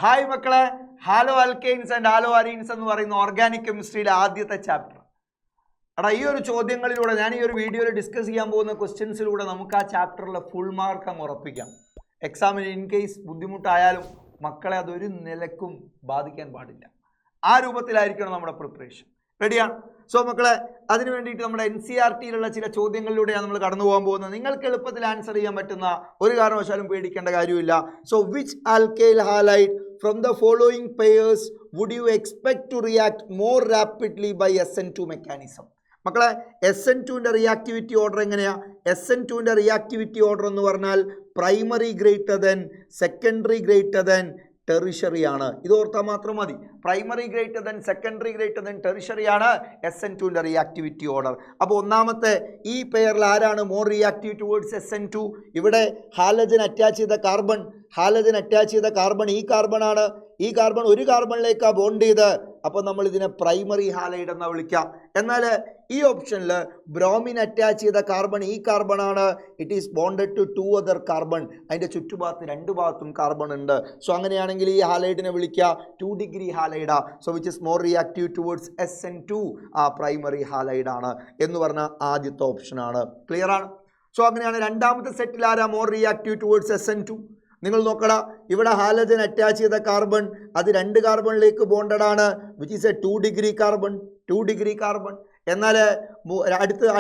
Hi മക്കളെ, haloalkanes and haloarenes എന്ന് പറയുന്ന ഓർഗാനിക് കെമിസ്ട്രിയിലെ ആദ്യത്തെ ചാപ്റ്റർ. ഈ ഒരു ചോദ്യങ്ങളിലൂടെ ഞാൻ ഈ ഒരു വീഡിയോയിൽ ഡിസ്കസ് ചെയ്യാൻ പോകുന്ന ക്വസ്റ്റ്യൻസിലൂടെ നമുക്ക് ആ ചാപ്റ്ററിലെ ഫുൾ മാർക്ക് അങ്ങ് ഉറപ്പിക്കാം. എക്സാമിന് ഇൻ കേസ് ബുദ്ധിമുട്ടായാലും മക്കളെ അതൊരു നിലക്കും ബാധിക്കാൻ പാടില്ല. ആ രൂപത്തിലായിരിക്കണം നമ്മുടെ പ്രിപ്പറേഷൻ. റെഡിയാണ്? സോ മക്കളെ, അതിനു വേണ്ടിയിട്ട് നമ്മുടെ NCERT-യിലുള്ള ചില ചോദ്യങ്ങളിലൂടെയാണ് നമ്മൾ കടന്നു പോകാൻ പോകുന്നത്. നിങ്ങൾക്ക് എളുപ്പത്തിൽ ആൻസർ ചെയ്യാൻ പറ്റുന്ന ഒരു കാരണവശാലും പേടിക്കേണ്ട കാര്യമില്ല. So which alkyl halide from the following pairs would you expect to react more rapidly by SN2 mechanism? മക്കളെ, SN2ന്റെ റിയാക്ടിവിറ്റി ഓർഡർ എങ്ങനെയാ? SN2ന്റെ റിയാക്ടിവിറ്റി ഓർഡർ എന്ന് പറഞ്ഞാൽ primary greater than, secondary greater then, tertiary ആണ്. ഇത് ഓർത്താൽ മാത്രം മതി. Primary greater than, secondary greater then, tertiary ആണ് SN2ന്റെ റിയാക്ടിവിറ്റി ഓർഡർ. അപ്പോൾ ഒന്നാമത്തെ ഈ പെയറിൽ ആരാണ് മോർ റിയാക്റ്റീവ് ടുവേർഡ്സ് SN2? ഇവിടെ ഹാലജൻ അറ്റാച്ച് ചെയ്ത കാർബൺ, ഈ കാർബൺ ആണ്. ഈ കാർബൺ ഒരു കാർബണിലേക്കാണ് ബോണ്ട് ചെയ്ത്. അപ്പോൾ നമ്മൾ ഇതിനെ പ്രൈമറി ഹാലൈഡ് എന്നാണ് വിളിക്കാം. എന്നാൽ ഈ ഓപ്ഷനിൽ ബ്രോമിൻ അറ്റാച്ച് ചെയ്ത കാർബൺ ഈ കാർബൺ ആണ്. It is bonded to 2 other carbon. അതിൻ്റെ ചുറ്റുഭാഗത്ത് രണ്ട് ഭാഗത്തും കാർബൺ ഉണ്ട്. സോ അങ്ങനെയാണെങ്കിൽ ഈ ഹാലൈഡിനെ വിളിക്കുക 2 degree ഹാലൈഡാ. So which is more reactive towards SN2, ആ പ്രൈമറി ഹാലൈഡ് ആണ് എന്ന് പറഞ്ഞ ആദ്യത്തെ ഓപ്ഷനാണ്. ക്ലിയർ ആണ്? സോ അങ്ങനെയാണ് രണ്ടാമത്തെ സെറ്റിൽ ആരാ മോർ റിയാക്റ്റീവ് ടുവേർഡ്സ് SN2? നിങ്ങൾ നോക്കടാ, ഇവിടെ ഹാലജൻ അറ്റാച്ച് ചെയ്ത കാർബൺ അത് 2 കാർബണിലേക്ക് ബോണ്ടഡ് ആണ്, which is a 2 degree carbon. എന്നാൽ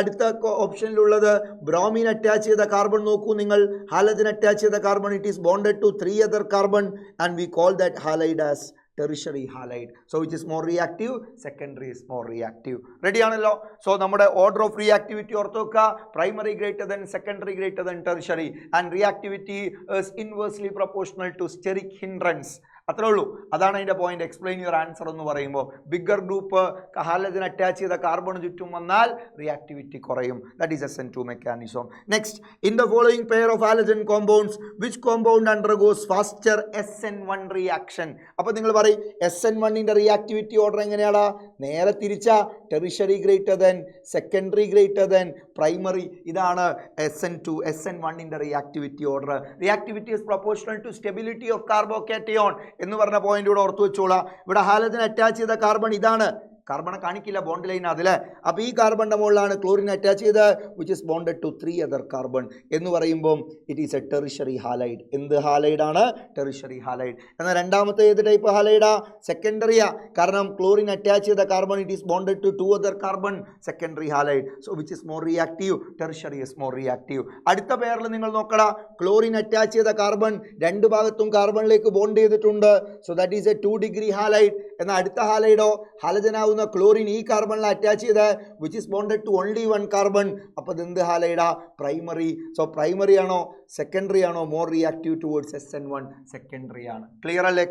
അടുത്ത ഓപ്ഷനിലുള്ളത് ബ്രോമിൻ അറ്റാച്ച് ചെയ്ത കാർബൺ നോക്കൂ നിങ്ങൾ. ഹാലജൻ അറ്റാച്ച് ചെയ്ത carbon it is bonded to 3 other carbon and we call that halide as tertiary halide. So which is more reactive? Secondary is more reactive. Ready ആണല്ലോ? So നമ്മുടെ order of reactivity ഓർത്തോക്കുക. Primary greater than, secondary greater than, tertiary, and reactivity is inversely proportional to steric hindrance. അത്രേ ഉള്ളൂ. അതാണ് അതിൻ്റെ point. Explain your answer എന്ന് പറയുമ്പോൾ bigger group halogen attach ചെയ്ത carbon ചുറ്റും വന്നാൽ റിയാക്ടിവിറ്റി കുറയും. That is SN2 mechanism. Next, in the following pair of halogen compounds which compound undergoes faster SN1 reaction? അപ്പോൾ നിങ്ങൾ പറയും SN1ന്റെ റിയാക്ടിവിറ്റി ഓർഡർ എങ്ങനെയാടാ? നേരെ തിരിച്ചാ. Tertiary greater than, secondary greater than, primary. ഇതാണ് SN1ന്റെ reactivity order. Reactivity is proportional to stability of carbocation എന്ന് പറഞ്ഞ പോയിന്റ് ഇവിടെ ഓർത്തു വെച്ചോളാം. ഇവിടെ ഹാലജൻ അറ്റാച്ച് ചെയ്ത കാർബൺ ഇതാണ്. കാർബണെ കാണിക്കില്ല, ബോണ്ട് ലൈൻ അതിലെ. അപ്പോൾ ഈ കാർബണിൻ്റെ മുകളിലാണ് ക്ലോറിൻ അറ്റാച്ച് ചെയ്ത്, which is bonded to 3 other carbon എന്ന് പറയുമ്പോൾ it is a tertiary halide. എന്ത് ഹാലൈഡാണ്? Tertiary halide. എന്നാൽ രണ്ടാമത്തെ ഏത് ടൈപ്പ് ഹാലൈഡാ? സെക്കൻഡറിയാ. കാരണം ക്ലോറിൻ അറ്റാച്ച് ചെയ്ത carbon it is bonded to 2 other carbon, secondary halide. So which is more reactive? Tertiary is more reactive. അടുത്ത പെയറിൽ നിങ്ങൾ നോക്കടാ, ക്ലോറിൻ അറ്റാച്ച് ചെയ്ത കാർബൺ 2 ഭാഗത്തും കാർബണിലേക്ക് ബോണ്ട് ചെയ്തിട്ടുണ്ട്. So that is a 2 degree halide. എന്നാൽ അടുത്ത ഹാലൈഡോ ഹാലജനാവുന്ന ക്ലോറിൻ ഈ കാർബണിൽ അറ്റാച്ച് ചെയ്ത് which is bonded to only 1 carbon. അപ്പോൾ ഇത് എന്ത് ഹാലൈഡാ? പ്രൈമറി. സോ പ്രൈമറി ആണോ സെക്കൻഡറി ആണോ more reactive towards SN1? Secondary ആണ്. ക്ലിയർ അല്ലേ?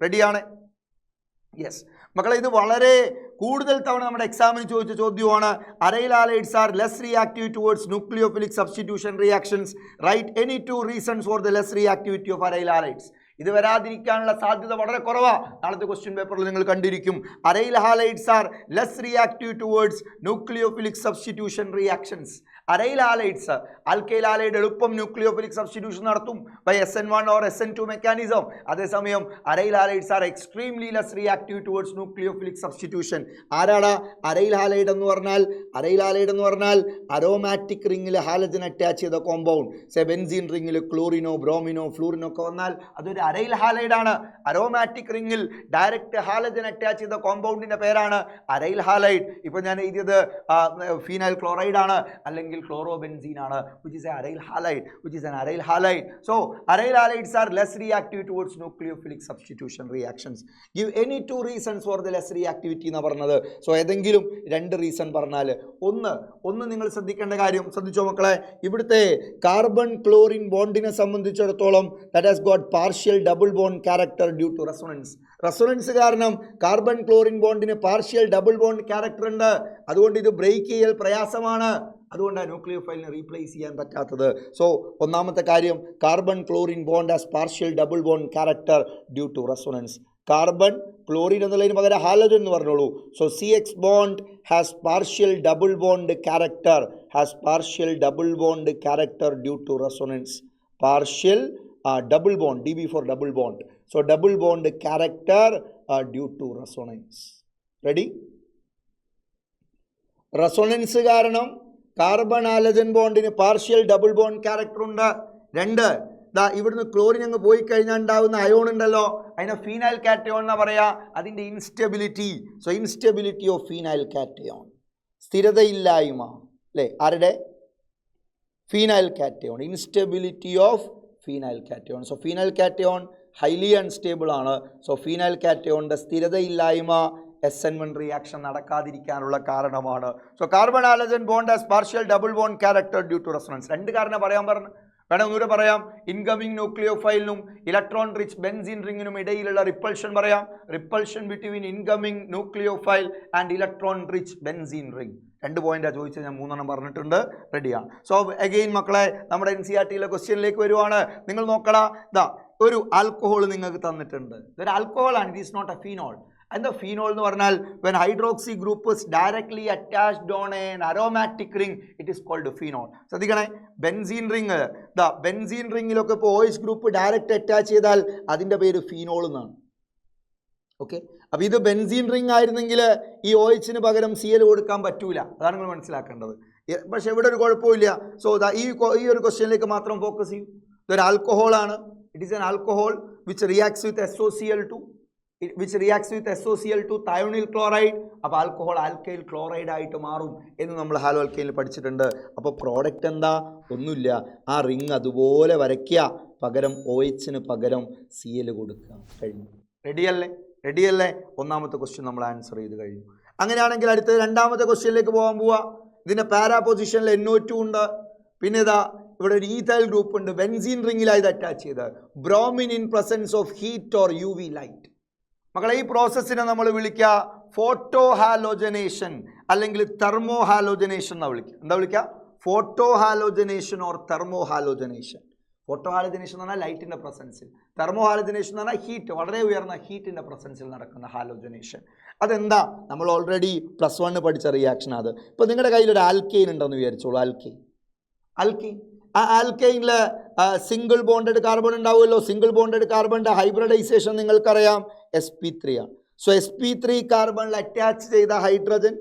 റെഡിയാണ്? യെസ് മക്കളെ, ഇത് വളരെ കൂടുതൽ തവണ നമ്മുടെ എക്സാമിന് ചോദിച്ച ചോദ്യമാണ്. Aryl halides are less reactive towards nucleophilic substitution reactions. Right any 2 reasons for the less reactivity of aryl halides. ഇത് വരാതിരിക്കാനുള്ള സാധ്യത വളരെ കുറവാണ്. നാളത്തെ ക്വസ്റ്റ്യൻ പേപ്പറിൽ നിങ്ങൾ കണ്ടിരിക്കും. Aryl halides are less reactive towards nucleophilic substitution reactions. Aryl halides, alkyl halide എളുപ്പം ന്യൂക്ലിയോഫിലിക് സബ്സ്റ്റിറ്റ്യൂഷൻ നടത്തും by SN1 or SN2 mechanism. അതേസമയം aryl halides are extremely less reactive towards nucleophilic substitution. ആരാടാ അരൈൽ ഹാലൈഡ് എന്ന് പറഞ്ഞാൽ? Aromatic റിംഗിൽ halogen attach ചെയ്ത compound, benzene റിംഗിൽ ക്ലോറിനോ, ബ്രോമിനോ, ഫ്ലൂറിനോ ഒക്കെ വന്നാൽ അതൊരു അരൈൽ ഹാലൈഡ് ആണ്. അരോമാറ്റിക് റിംഗിൽ ഡയറക്റ്റ് ഹാലജൻ അറ്റാച്ച് ചെയ്ത കോമ്പൗണ്ടിന്റെ പേരാണ് അരൈൽ ഹാലൈഡ്. ഇപ്പൊ ഞാൻ എഴുതിയത് ഫീനൈൽ ക്ലോറൈഡ് ആണ്, അല്ലെങ്കിൽ chlorobenzene ആണ്, which is an aryl halide. So aryl halides are less reactive towards nucleophilic substitution reactions. Give any 2 reasons for the less reactivity എന്ന് പറഞ്ഞത്. സോ ഏതെങ്കിലും 2 റീസൺ പറഞ്ഞാൽ ഒന്ന് നിങ്ങൾ ശ്രദ്ധിക്കേണ്ട കാര്യം ശ്രദ്ധിച്ചോ മക്കളെ. ഇവിടുത്തെ കാർബൺ ക്ലോറിൻ ബോണ്ടിനെ സംബന്ധിച്ചിടത്തോളം that has got partial double bond character due to resonance കാരണം കാർബൺ ക്ലോറിൻ ബോണ്ടിന് പാർഷ്യൽ ഡബിൾ ബോണ്ട് ക്യാരക്ടർ ഉണ്ട്. അതുകൊണ്ട് ഇത് ബ്രേക്ക് ചെയ്യൽ പ്രയാസമാണ്. അതുകൊണ്ടാണ് ന്യൂക്ലിയോഫൈലിനെ റീപ്ലേസ് ചെയ്യാൻ പറ്റാത്തത്. സോ ഒന്നാമത്തെ കാര്യം, carbon chlorine bond has partial double bond character due to resonance. Carbon chlorine എന്നുള്ളതിന് പകരം ഹാലജൻ എന്ന് പറഞ്ഞോളൂ. So CX bond has partial double bond character due to resonance. Partial double bond, Db for double bond. So double bond character due to resonance. Ready? Resonance കാരണം carbon halogen ബോണ്ടിന് partial double bond character ഉണ്ട്. രണ്ട്, ഇവിടുന്ന് chlorine അങ്ങ് പോയി കഴിഞ്ഞാൽ ഉണ്ടാവുന്ന ion ഉണ്ടല്ലോ, അതിനെ ഫീനൈൽ കാറ്റയോൺ എന്നാ പറയാ. അതിൻ്റെ instability. So instability of phenyl cation, സ്ഥിരതയില്ലായ്മ അല്ലേ ആരുടെ? Phenyl cation. Instability of phenyl cation. So phenyl cation highly unstable ആണ്. സോ ഫീനൈൽ കാറ്റയോണിൻ്റെ സ്ഥിരതയില്ലായ്മ SN1 റിയാക്ഷൻ നടക്കാതിരിക്കാനുള്ള കാരണമാണ്. So carbon halogen bond as partial double bond character due to resonance. രണ്ട് കാരണം പറയാൻ പറഞ്ഞു, വേണം ഒന്നുകൂടെ പറയാം. ഇൻകമിംഗ് ന്യൂക്ലിയോഫൈലിനും ഇലക്ട്രോൺ റിച്ച് ബെൻസീൻ റിങ്ങിനും ഇടയിലുള്ള റിപ്പൾഷൻ പറയാം. Repulsion between incoming nucleophile and electron rich benzene ring. 2 പോയിന്റാണ് ചോദിച്ചത്, ഞാൻ 3 പറഞ്ഞിട്ടുണ്ട്. റെഡിയാണ്. സോ അഗെയിൻ മക്കളെ നമ്മുടെ NCERTയിലെ ക്വസ്റ്റ്യനിലേക്ക് വരുവാണ്. നിങ്ങൾ നോക്കടാ, ഒരു ആൽക്കഹോൾ നിങ്ങൾക്ക് തന്നിട്ടുണ്ട്. ഇതൊരു ആൽക്കഹോളാണ്, it is not a phenol. എന്താ ഫീനോൾ എന്ന് പറഞ്ഞാൽ when hydroxy group is directly attached on an aromatic ring, it is called phenol. ശ്രദ്ധിക്കണേ, ബെൻസീൻ റിംഗ്, ബെൻസീൻ റിംഗിലൊക്കെ ഇപ്പോൾ OH ഗ്രൂപ്പ് ഡയറക്റ്റ് അറ്റാച്ച് ചെയ്താൽ അതിൻ്റെ പേര് ഫീനോൾ എന്നാണ്. ഓക്കെ, അപ്പോൾ ഇത് ബെൻസീൻ റിംഗ് ആയിരുന്നെങ്കിൽ ഈ OHന് പകരം Cl കൊടുക്കാൻ പറ്റൂല. അതാണ് നിങ്ങൾ മനസ്സിലാക്കേണ്ടത്. പക്ഷെ ഇവിടെ ഒരു കുഴപ്പമില്ല. സോ ഈ ഒരു ക്വസ്റ്റ്യനിലേക്ക് മാത്രം ഫോക്കസ് ചെയ്യും. ഇതൊരു ആൽക്കഹോളാണ്. It is an alcohol which reacts with SOCl2 thionyl chloride. അപ്പോൾ ആൽക്കഹോൾ ആൽക്കൈൽ ക്ലോറൈഡ് ആയിട്ട് മാറും എന്ന് നമ്മൾ ഹാലോ ആൽക്കൈനിൽ പഠിച്ചിട്ടുണ്ട്. അപ്പോൾ പ്രോഡക്റ്റ് എന്താ? ഒന്നുമില്ല, ആ റിങ് അതുപോലെ വരയ്ക്കുക, പകരം OHന് പകരം Cl കൊടുക്കുക. കഴിഞ്ഞു. റെഡിയല്ലേ? ഒന്നാമത്തെ ക്വസ്റ്റ്യൻ നമ്മൾ ആൻസർ ചെയ്ത് കഴിഞ്ഞു. അങ്ങനെയാണെങ്കിൽ അടുത്ത രണ്ടാമത്തെ ക്വസ്റ്റ്യനിലേക്ക് പോകാൻ പോവാ. ഇതിൻ്റെ പാരാ പൊസിഷനിൽ NO2 ഉണ്ട്. പിന്നെ ഇവിടെ ഒരു ഈഥൈൽ ഗ്രൂപ്പ് ഉണ്ട്. ബെൻസീൻ റിംഗിലായി ഇത് അറ്റാച്ച് ചെയ്ത്. Bromine in presence of heat or UV light. മക്കളെ, ഈ പ്രോസസ്സിനെ നമ്മൾ വിളിക്കുക ഫോട്ടോ ഹാലോജനേഷൻ അല്ലെങ്കിൽ തെർമോ ഹാലോജനേഷൻ എന്നാണ് വിളിക്കുക. എന്താ വിളിക്കുക? Photo halogenation or thermo halogenation. Photo halogenation എന്ന് പറഞ്ഞാൽ ലൈറ്റിൻ്റെ പ്രസൻസിൽ, തെർമോ ഹാലോജനേഷൻ എന്ന് പറഞ്ഞാൽ ഹീറ്റ്, വളരെ ഉയർന്ന ഹീറ്റിൻ്റെ പ്രസൻസിൽ നടക്കുന്ന ഹാലോജനേഷൻ. അതെന്താ? നമ്മൾ ഓൾറെഡി +1 പഠിച്ച റിയാക്ഷൻ അത്. ഇപ്പോൾ നിങ്ങളുടെ കയ്യിൽ ഒരു ആൽക്കെയിൻ ഉണ്ടെന്ന് വിചാരിച്ചോളൂ. ആൽക്കെയിൻ ആ ആൽക്കെയിനിൽ സിംഗിൾ ബോണ്ടഡ് കാർബൺ ഉണ്ടാവുമല്ലോ. സിംഗിൾ ബോണ്ടഡ് കാർബണിൻ്റെ ഹൈബ്രിഡൈസേഷൻ നിങ്ങൾക്കറിയാം, sp3 ആണ്. സോ sp3 കാർബണിൽ അറ്റാച്ച് ചെയ്ത ഹൈഡ്രജൻ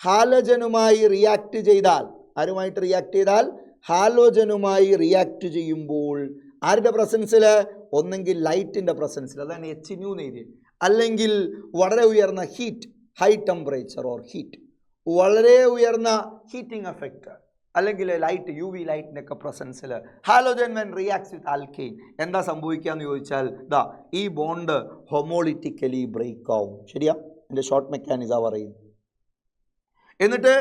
ഹാലജനുമായി റിയാക്ട് ചെയ്താൽ, ആരുമായിട്ട് റിയാക്ട് ചെയ്താൽ? ഹാലോജനുമായി റിയാക്ട് ചെയ്യുമ്പോൾ ആരുടെ പ്രസൻസിൽ? ഒന്നെങ്കിൽ ലൈറ്റിൻ്റെ പ്രസൻസിൽ, അതാണ് HNu എഴുതിയത്, അല്ലെങ്കിൽ വളരെ ഉയർന്ന heat, high temperature or heat, വളരെ ഉയർന്ന ഹീറ്റിംഗ് എഫക്റ്റ്, അല്ലെങ്കിൽ ലൈറ്റ്, UV ലൈറ്റിൻ്റെയൊക്കെ പ്രസൻസിൽ halogen when reacts with alkane എന്താ സംഭവിക്കുക എന്ന് ചോദിച്ചാൽ ഈ ബോണ്ട് ഹോമോളിറ്റിക്കലി ബ്രേക്ക് ആവും. ശരിയാ? എൻ്റെ ഷോർട്ട് മെക്കാനിസം പറയുന്നു. എന്നിട്ട്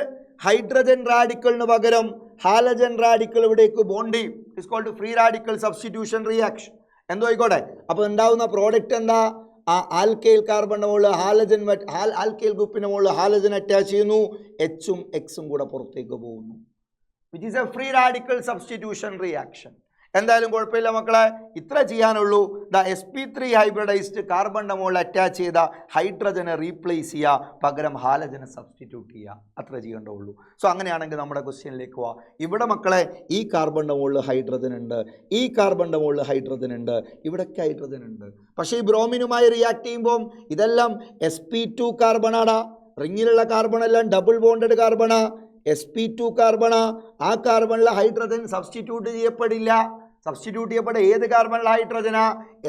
ഹൈഡ്രജൻ റാഡിക്കലിന് പകരം ഹാലജൻ റാഡിക്കൽ ഇവിടേക്ക് ബോണ്ട് ചെയ്യും. It's called free radical substitution reaction. എന്തോ ആയിക്കോട്ടെ. അപ്പോൾ ഉണ്ടാവുന്ന പ്രോഡക്റ്റ് എന്താ? ആ ആൽക്കൈൽ കാർബണിൻ്റെ മുകളിൽ ആൽക്കൈൽ ഗ്രൂപ്പിൻ്റെ മുകളിൽ ഹാലജൻ അറ്റാച്ച് ചെയ്യുന്നു, Hഉം Xഉം കൂടെ പുറത്തേക്ക് പോകുന്നു. Which is a free radical substitution reaction. എന്തായാലും കുഴപ്പമില്ല മക്കളെ, ഇത്ര ചെയ്യാനുള്ളൂ. sp3 ഹൈബ്രിഡൈസ്ഡ് കാർബണിൻ്റെ മുകളിൽ അറ്റാച്ച് ചെയ്ത ഹൈഡ്രജനെ റീപ്ലേസ് ചെയ്യുക, പകരം ഹാലജനെ സബ്സ്റ്റിറ്റ്യൂട്ട് ചെയ്യുക. അത്ര ചെയ്യേണ്ടുള്ളൂ. സോ അങ്ങനെയാണെങ്കിൽ നമ്മുടെ ക്വസ്റ്റ്യനിലേക്ക് പോവാം. ഇവിടെ മക്കളെ ഈ കാർബണിൻ്റെ മുകളിൽ ഹൈഡ്രജൻ ഉണ്ട്, ഈ കാർബണിൻ്റെ മുകളിൽ ഹൈഡ്രജൻ ഉണ്ട്, ഇവിടെയൊക്കെ ഹൈഡ്രജൻ ഉണ്ട്. പക്ഷേ ഈ ബ്രോമിനുമായി റിയാക്ട് ചെയ്യുമ്പോൾ ഇതെല്ലാം sp2 കാർബണാടാ. റിങ്ങിലുള്ള കാർബണെല്ലാം double bonded കാർബണാ, sp2 കാർബണ. ആ കാർബണിലെ ഹൈഡ്രജൻ സബ്സ്റ്റിറ്റ്യൂട്ട് ചെയ്യപ്പെടില്ല. സബ്സ്റ്റിറ്റ്യൂട്ട് ചെയ്യപ്പെട്ട ഏത് കാർബണിലെ ഹൈഡ്രജനാ?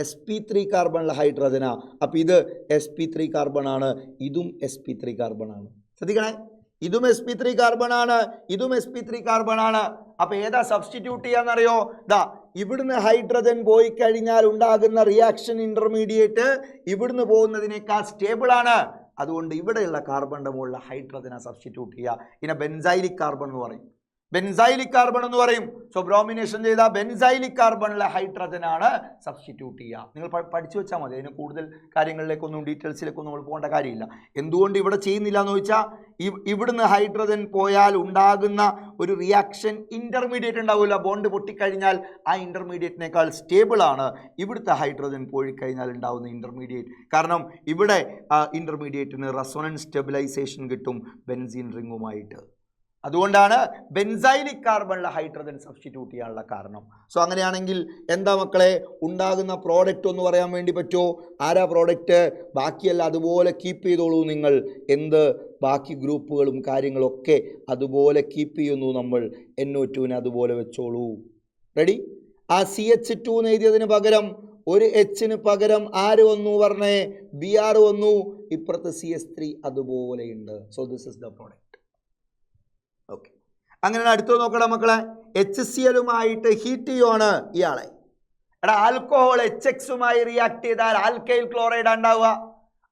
sp3 കാർബണിലെ ഹൈഡ്രജനാ. അപ്പോൾ ഇത് sp3 കാർബണാണ്, ഇതും sp3 കാർബണാണ്. ശ്രദ്ധിക്കണേ, ഇതും sp3 കാർബണാണ്, ഇതും sp3 കാർബണാണ്. അപ്പോൾ ഏതാ സബ്സ്റ്റിറ്റ്യൂട്ട് ചെയ്യാന്നറിയോ? ഇവിടുന്ന് ഹൈഡ്രജൻ പോയി കഴിഞ്ഞാൽ ഉണ്ടാകുന്ന റിയാക്ഷൻ ഇൻ്റർമീഡിയറ്റ് ഇവിടുന്ന് പോകുന്നതിനേക്കാൾ സ്റ്റേബിളാണ്. അതുകൊണ്ട് ഇവിടെയുള്ള കാർബണിൻ്റെ മുകളിൽ ഹൈഡ്രജനെ സബ്സ്റ്റിറ്റ്യൂട്ട് ചെയ്യുക. ഇതിനെ ബെൻസൈലിക് കാർബൺ എന്ന് പറയും. സോ ബ്രോമിനേഷൻ ചെയ്ത ബെൻസൈലിക് കാർബണിലെ ഹൈഡ്രജനാണ് സബ്സ്റ്റിറ്റ്യൂട്ട് ചെയ്യുക. നിങ്ങൾ പഠിച്ചു വെച്ചാൽ മതി. അതിന് കൂടുതൽ കാര്യങ്ങളിലേക്കൊന്നും ഡീറ്റെയിൽസിലേക്കൊന്നും നമ്മൾ പോകേണ്ട കാര്യമില്ല. എന്തുകൊണ്ട് ഇവിടെ ചെയ്യുന്നില്ല എന്ന് ചോദിച്ചാൽ, ഇവിടുന്ന് ഹൈഡ്രജൻ പോയാൽ ഉണ്ടാകുന്ന ഒരു റിയാക്ഷൻ ഇൻ്റർമീഡിയറ്റ് ഉണ്ടാവില്ല. ബോണ്ട് പൊട്ടിക്കഴിഞ്ഞാൽ ആ ഇൻ്റർമീഡിയറ്റിനേക്കാൾ സ്റ്റേബിളാണ് ഇവിടുത്തെ ഹൈഡ്രജൻ പോയിക്കഴിഞ്ഞാൽ ഉണ്ടാകുന്ന ഇൻ്റർമീഡിയറ്റ്. കാരണം ഇവിടെ ഇൻ്റർമീഡിയറ്റിന് റെസൊണൻസ് സ്റ്റെബിലൈസേഷൻ കിട്ടും ബെൻസീൻ റിങ്ങുമായിട്ട്. അതുകൊണ്ടാണ് ബെൻസൈലിക് കാർബണിലെ ഹൈഡ്രജൻ സബ്സ്റ്റിറ്റ്യൂട്ട് ചെയ്യാനുള്ള കാരണം. സോ അങ്ങനെയാണെങ്കിൽ എന്താ മക്കളെ ഉണ്ടാകുന്ന പ്രോഡക്റ്റ് ഒന്ന് പറയാൻ വേണ്ടി പറ്റുമോ? ആരാ പ്രോഡക്റ്റ്? ബാക്കിയല്ല അതുപോലെ കീപ്പ് ചെയ്തോളൂ നിങ്ങൾ. എന്ത്? ബാക്കി ഗ്രൂപ്പുകളും കാര്യങ്ങളൊക്കെ അതുപോലെ കീപ്പ് ചെയ്യുന്നു നമ്മൾ. NO2 അതുപോലെ വെച്ചോളൂ. റെഡി? ആ CH2 എന്ന് എഴുതിയതിന് പകരം ഒരു H-ന് പകരം ആര് വന്നു പറഞ്ഞേ? Br വന്നു. ഇപ്പുറത്ത് CH3 അതുപോലെയുണ്ട്. So this is the product. Okay, അങ്ങനെ അടുത്ത് നോക്കണം മക്കളെ. HCl-ഉമായിട്ട് ഹീറ്റ് ചെയ്യുവാണ് ഇയാളെ. എടാ, ആൽക്കഹോൾ HX-ഉമായി റിയാക്ട് ചെയ്താൽ ആൽക്കൈൽ ക്ലോറൈഡ് ഉണ്ടാവുക.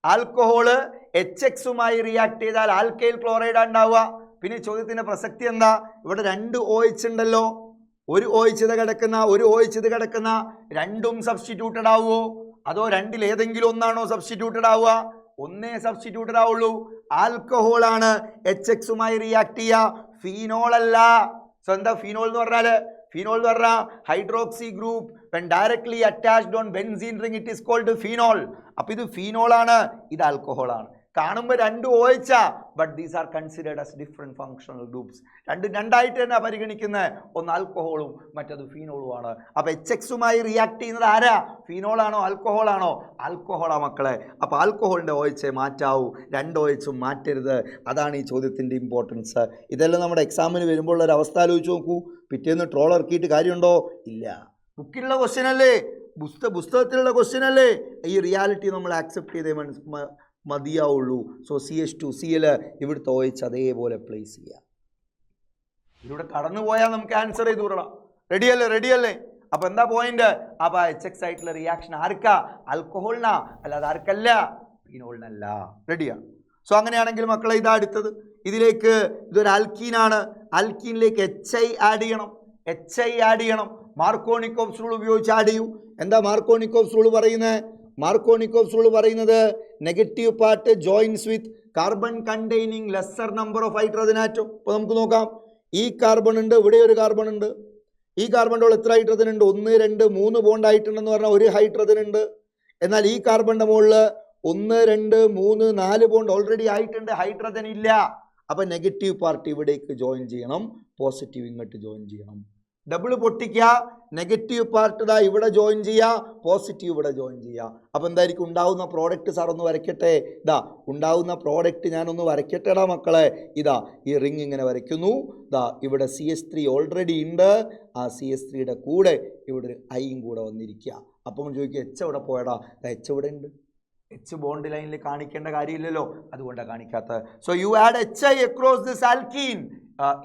ആൽക്കഹോള് HX-ഉമായി റിയാക്ട് ചെയ്താൽ ആൽക്കൈൽ ക്ലോറൈഡ് ഉണ്ടാവുക. പിന്നെ ചോദ്യത്തിന്റെ പ്രസക്തി എന്താ? ഇവിടെ 2 OH ഉണ്ടല്ലോ. ഒരു OH ഇത് കിടക്കുന്ന, ഒരു OH ഇത് കിടക്കുന്ന, രണ്ടും സബ്സ്റ്റിറ്റ്യൂട്ടഡ് ആവുമോ? അതോ രണ്ടിൽ ഏതെങ്കിലും ഒന്നാണോ സബ്സ്റ്റിറ്റ്യൂട്ടഡ് ആവുക? ഒന്നേ സബ്സ്റ്റിറ്റ്യൂട്ടഡ് ആവുള്ളൂ. ആൽക്കഹോൾ ആണ് HX-ഉമായി റിയാക്ട് ചെയ്യുക, ഫീനോൾ അല്ല. സോ എന്താ ഫീനോൾ എന്ന് പറഞ്ഞാല്? ഫീനോൾ എന്ന് പറഞ്ഞാൽ hydroxy group when directly attached on benzene ring it is called phenol. അപ്പൊ ഇത് ഫീനോൾ ആണ്, ഇത് ആൽക്കഹോൾ ആണ്. കാണുമ്പോൾ 2 OH, but these are considered as different functional groups. രണ്ടായിട്ട് തന്നെ പരിഗണിക്കുന്നത്. ഒന്ന് ആൽക്കഹോളും മറ്റത് ഫീനോളുമാണ്. അപ്പൊ HX-ഉമായി റിയാക്ട് ചെയ്യുന്നത് ആരാ? ഫീനോൾ ആണോ ആൽക്കഹോൾ ആണോ? ആൽക്കഹോളാ മക്കളെ. അപ്പൊ ആൽക്കഹോളിന്റെ OH മാറ്റാവൂ, 2 OH മാറ്റരുത്. അതാണ് ഈ ചോദ്യത്തിന്റെ ഇമ്പോർട്ടൻസ്. ഇതെല്ലാം നമ്മുടെ എക്സാമിന് വരുമ്പോൾ ഒരു അവസ്ഥ ആലോചിച്ച് നോക്കൂ. പിറ്റേന്ന് ട്രോൾ ഇറക്കിയിട്ട് കാര്യമുണ്ടോ? ഇല്ല. ബുക്കിലുള്ള ക്വസ്റ്റ്യൻ അല്ലേ, പുസ്തകത്തിലുള്ള ക്വസ്റ്റ്യൻ അല്ലേ. ഈ റിയാലിറ്റി നമ്മൾ ആക്സെപ്റ്റ് ചെയ്തേ മതിയാവുള്ളൂ. സോ CH2 Cl ഇവിടുത്തെ OH അതേപോലെ പ്ലേസ് ചെയ്യാം. ഇതിലൂടെ കടന്നു പോയാൽ നമുക്ക് ആൻസർ ചെയ്ത് വിടണം. റെഡിയല്ലേ? അപ്പൊ എന്താ പോയിന്റ്? അപ്പൊ HX ആയിട്ടുള്ള റിയാക്ഷൻ ആർക്കാ? ആൽക്കഹോളിനാ, അല്ലാതെ ആർക്കല്ല? ഫീനോളിനല്ല. റെഡിയാണ്? സോ അങ്ങനെയാണെങ്കിൽ മക്കളെ ഇതാ അടുത്തത്. ഇതിലേക്ക് ഇതൊരു ആൽക്കീനാണ്. ആൽക്കീനിലേക്ക് HI ആഡ് ചെയ്യണം. മാർക്കോണിക്കോവ്സ് റൂൾ ഉപയോഗിച്ച് ആഡ് ചെയ്യൂ. എന്താ മാർക്കോണിക്കോവ്സ് റൂൾ പറയുന്നത്? മാർക്കോണിക്കോവ്സ് റൂൾ പറയുന്നത് negative part joins with carbon containing lesser number of hydrogen atom. ഇപ്പോൾ നമുക്ക് നോക്കാം. ഈ കാർബൺ ഉണ്ട്, ഇവിടെ ഒരു കാർബൺ ഉണ്ട്. ഈ കാർബണിൻ്റെ ഉള്ള എത്ര ഹൈഡ്രജൻ ഉണ്ട്? 1, 2, 3 ബോണ്ട് ആയിട്ടുണ്ടെന്ന് പറഞ്ഞാൽ ഒരു ഹൈഡ്രജൻ ഉണ്ട്. എന്നാൽ ഈ കാർബണിൻ്റെ മുകളിൽ 1, 2, 3, 4 ബോണ്ട് ഓൾറെഡി ആയിട്ടുണ്ട്, ഹൈഡ്രജൻ ഇല്ല. അപ്പം നെഗറ്റീവ് പാർട്ട് ഇവിടേക്ക് ജോയിൻ ചെയ്യണം, പോസിറ്റീവ് ഇങ്ങോട്ട് ജോയിൻ ചെയ്യണം. ഡബിൾ പൊട്ടിക്കുക, നെഗറ്റീവ് പാർട്ട് ഇതാ ഇവിടെ ജോയിൻ ചെയ്യുക, പോസിറ്റീവ് ഇവിടെ ജോയിൻ ചെയ്യുക. അപ്പോൾ എന്തായിരിക്കും ഉണ്ടാവുന്ന പ്രോഡക്റ്റ്? സാർ ഒന്ന് വരയ്ക്കട്ടെ. ഇതാ ഉണ്ടാവുന്ന പ്രോഡക്റ്റ് ഞാനൊന്ന് വരയ്ക്കട്ടെടാ മക്കളെ. ഇതാ ഈ റിങ് ഇങ്ങനെ വരയ്ക്കുന്നു. ഇതാ ഇവിടെ CH3 ഓൾറെഡി ഉണ്ട്. ആ CH3യുടെ കൂടെ ഇവിടെ ഒരു ഐയും കൂടെ വന്നിരിക്കുക. അപ്പം ചോദിക്കുക H എവിടെ പോയടാ? H ഇവിടെ ഉണ്ട്. H ബോണ്ട് ലൈനിൽ കാണിക്കേണ്ട കാര്യമില്ലല്ലോ, അതുകൊണ്ടാണ് കാണിക്കാത്തത്. So you add HI across this alkene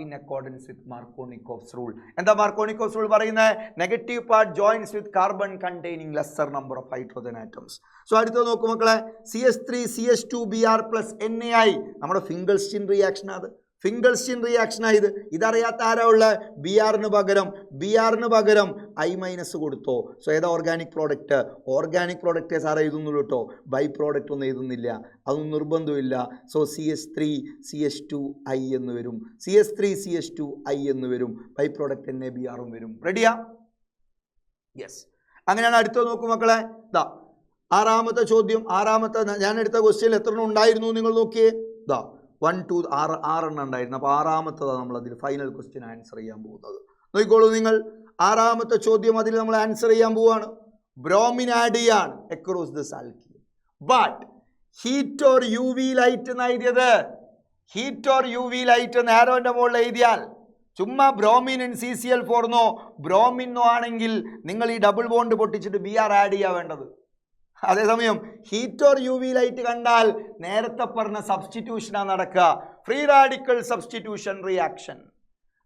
in accordance with Markovnikov's rule. എന്താ Markovnikov's rule പറയുന്നത്? Negative part joins with carbon containing lesser number of hydrogen atoms. So അടുത്ത നോക്കൂ മക്കളെ. CH3 CH2 Br plus NaI നമ്മുടെ ഫിംഗൽസ്റ്റീൻ reaction. അത് ഫിംഗൽസ്റ്റീൻ റിയാക്ഷനായത്. ഇതറിയാത്ത ആരാ ഉള്ളത്? Brന് പകരം I- കൊടുത്തോ. സോ ഏതാ ഓർഗാനിക് പ്രോഡക്റ്റ്? ഓർഗാനിക് പ്രോഡക്റ്റ് സാറേ എഴുതുന്നുള്ളൂ കേട്ടോ, ബൈ പ്രോഡക്റ്റ് ഒന്നും എഴുതുന്നില്ല, അതൊന്നും നിർബന്ധമില്ല. സോ CH3 CH2 I എന്ന് വരും, CH3 CH2 I എന്ന് വരും, ബൈ പ്രോഡക്റ്റ് NaBr വരും. റെഡിയാ? യെസ്. അങ്ങനെയാണ് അടുത്ത നോക്കൂ മക്കളെ. ഇതാ ആറാമത്തെ ചോദ്യം. ഞാൻ എടുത്ത ക്വസ്റ്റ്യൻ എത്ര ഉണ്ടായിരുന്നു നിങ്ങൾ നോക്കിയേ. ഇതാ 1, 2, 6 ഉണ്ടായിരുന്നു. അപ്പോൾ ആറാമത്തതാണ് നമ്മൾ അതിൽ ഫൈനൽ ക്വസ്റ്റ്യൻ ആൻസർ ചെയ്യാൻ പോകുന്നത്. നോക്കിക്കോളൂ നിങ്ങൾ. ആറാമത്തെ ചോദ്യം അതിൽ നമ്മൾ ആൻസർ ചെയ്യാൻ പോവുകയാണ്. ബ്രോമിൻ ആഡ് ചെയ്യാണ് across this alkene, but heat or UV light എന്ന് എഴുതിയത്. ഹീറ്റ് ഓർ UV ലൈറ്റ് എന്ന് ആരോന്റെ മുകളിൽ എഴുതിയാൽ ചുമ്മാ ബ്രോമിൻ ഇൻ CCl4 ബ്രോമിനോ ആണെങ്കിൽ നിങ്ങൾ ഈ ഡബിൾ ബോണ്ട് പൊട്ടിച്ചിട്ട് Br ആഡ് ചെയ്യാൻ വേണ്ടത്. അതേസമയം ഹീറ്റ് ഓർ UV ലൈറ്റ് കണ്ടാൽ നേരത്തെ പറഞ്ഞ സബ്സ്റ്റിറ്റ്യൂഷനാണ് നടക്കുക, ഫ്രീ റാഡിക്കൽ സബ്സ്റ്റിറ്റ്യൂഷൻ റിയാക്ഷൻ.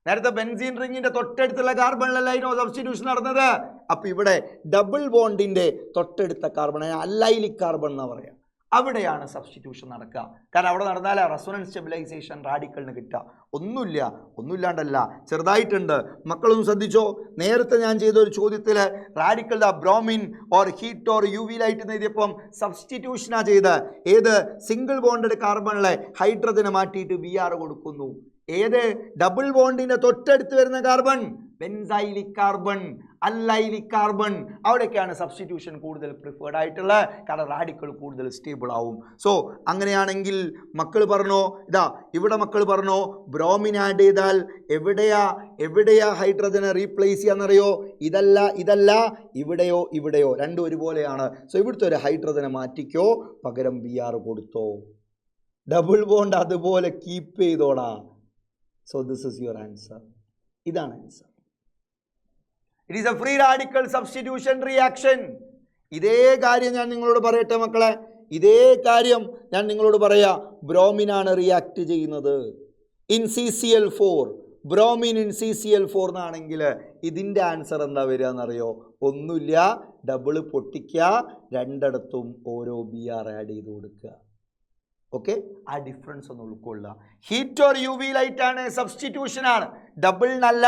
നേരത്തെ ബെൻസീൻ റിങ്ങിന്റെ തൊട്ടടുത്തുള്ള കാർബണിലല്ലായിരുന്നു സബ്സ്റ്റിറ്റ്യൂഷൻ നടന്നത്. അപ്പൊ ഇവിടെ ഡബിൾ ബോണ്ടിന്റെ തൊട്ടടുത്ത കാർബൺ, അല്ലൈലിക് കാർബൺ എന്നാ പറയാം, അവിടെയാണ് സബ്സ്റ്റിറ്റ്യൂഷൻ നടക്കുക. കാരണം അവിടെ നടന്നാലേ റെസൊണൻസ് സ്റ്റെബിലൈസേഷൻ റാഡിക്കലിന് കിട്ടുക. ഒന്നുമില്ലാണ്ടല്ല, ചെറുതായിട്ടുണ്ട്. മക്കളൊന്ന് ശ്രദ്ധിച്ചോ. നേരത്തെ ഞാൻ ചെയ്ത ഒരു ചോദ്യത്തിൽ radical bromine or heat or UV light എന്ന് എഴുതിയപ്പം സബ്സ്റ്റിറ്റ്യൂഷനാണ് ചെയ്ത്. ഏത്? സിംഗിൾ ബോണ്ടഡ് കാർബണിലെ ഹൈഡ്രജനെ മാറ്റിയിട്ട് Br കൊടുക്കുന്നു. ഏത്? ഡബിൾ ബോണ്ടിന്റെ തൊട്ടടുത്ത് വരുന്ന carbon benzylic carbon, allylic carbon, അവിടെയൊക്കെയാണ് സബ്സ്റ്റിറ്റ്യൂഷൻ കൂടുതൽ പ്രിഫേർഡ് ആയിട്ടുള്ള, കാരണം റാഡിക്കൽ കൂടുതൽ സ്റ്റേബിൾ ആവും. സോ അങ്ങനെയാണെങ്കിൽ മക്കൾ പറഞ്ഞോ, ഇതാ ഇവിടെ മക്കൾ പറഞ്ഞോ, ബ്രോമിൻ ആഡ് ചെയ്താൽ എവിടെയാ ഹൈഡ്രജനെ റീപ്ലേസ് ചെയ്യാന്നറിയോ? ഇതല്ല ഇവിടെയോ രണ്ടും ഒരുപോലെയാണ്. സോ ഇവിടുത്തെ ഒരു ഹൈഡ്രജനെ മാറ്റിക്കോ, പകരം Br കൊടുത്തോ. ഡബിൾ ബോണ്ട് അതുപോലെ കീപ്പ് ചെയ്തോടാ. So this is your answer. ഇതാണ് answer. It is a free radical substitution reaction. ഇതേ കാര്യം ഞാൻ നിങ്ങളോട് പറയട്ടെ മക്കളെ, ഇതേ കാര്യം ഞാൻ നിങ്ങളോട് പറയാ. ബ്രോമിനാണ് റിയാക്ട് ചെയ്യുന്നത് in CCl4, bromine in CCl4 എന്നാണെങ്കിൽ ഇതിൻ്റെ ആൻസർ എന്താ വരിക എന്നറിയോ? ഒന്നുമില്ല, ഡബിള് പൊട്ടിക്കുക, രണ്ടിടത്തും ഓരോ Br ആഡ് ചെയ്ത് കൊടുക്കുക. ഓക്കെ, ആ ഡിഫറൻസ് ഒന്ന് ഉൾക്കൊള്ളുക. ഹീറ്റ് ഓർ UV ലൈറ്റ് ആണ്, സബ്സ്റ്റിറ്റ്യൂഷൻ ആണ്. ഡബിളിനല്ല,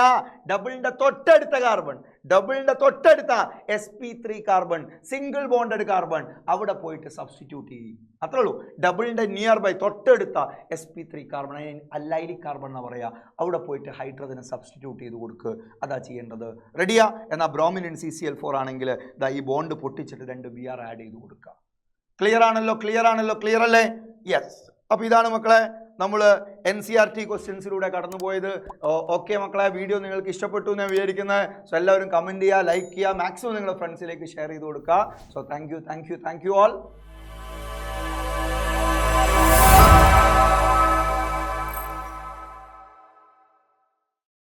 ഡബിളിൻ്റെ തൊട്ടടുത്ത കാർബൺ, ഡബിളിൻ്റെ തൊട്ടടുത്ത sp3 carbon, single bonded carbon, അവിടെ പോയിട്ട് സബ്സ്റ്റിറ്റ്യൂട്ട് ചെയ്യും. അത്രേ ഉള്ളൂ. ഡബിളിൻ്റെ നിയർ ബൈ തൊട്ടടുത്ത sp3 കാർബൺ, അല്ലൈലിക് കാർബൺ എന്ന് പറയുക, അവിടെ പോയിട്ട് ഹൈഡ്രജനെ സബ്സ്റ്റിറ്റ്യൂട്ട് ചെയ്ത് കൊടുക്കുക. അതാ ചെയ്യേണ്ടത്. റെഡിയാ? എന്നാൽ ബ്രോമിൻ ഇൻ CCl4 ആണെങ്കിൽ ഇതാ ഈ ബോണ്ട് പൊട്ടിച്ചിട്ട് 2 Br ആഡ് ചെയ്ത് കൊടുക്കുക. ക്ലിയർ ആണല്ലോ? ക്ലിയർ അല്ലേ? യെസ്. അപ്പോൾ ഇതാണ് മക്കളെ നമ്മൾ NCERT ക്വസ്റ്റ്യൻസിലൂടെ കടന്നുപോയത്. ഓക്കെ മക്കളെ, വീഡിയോ നിങ്ങൾക്ക് ഇഷ്ടപ്പെട്ടു എന്ന് വിചാരിക്കുന്നത്. സോ എല്ലാവരും കമൻറ്റ് ചെയ്യുക, ലൈക്ക് ചെയ്യുക, മാക്സിമം നിങ്ങളുടെ ഫ്രണ്ട്സിലേക്ക് ഷെയർ ചെയ്ത് കൊടുക്കുക. So thank you all.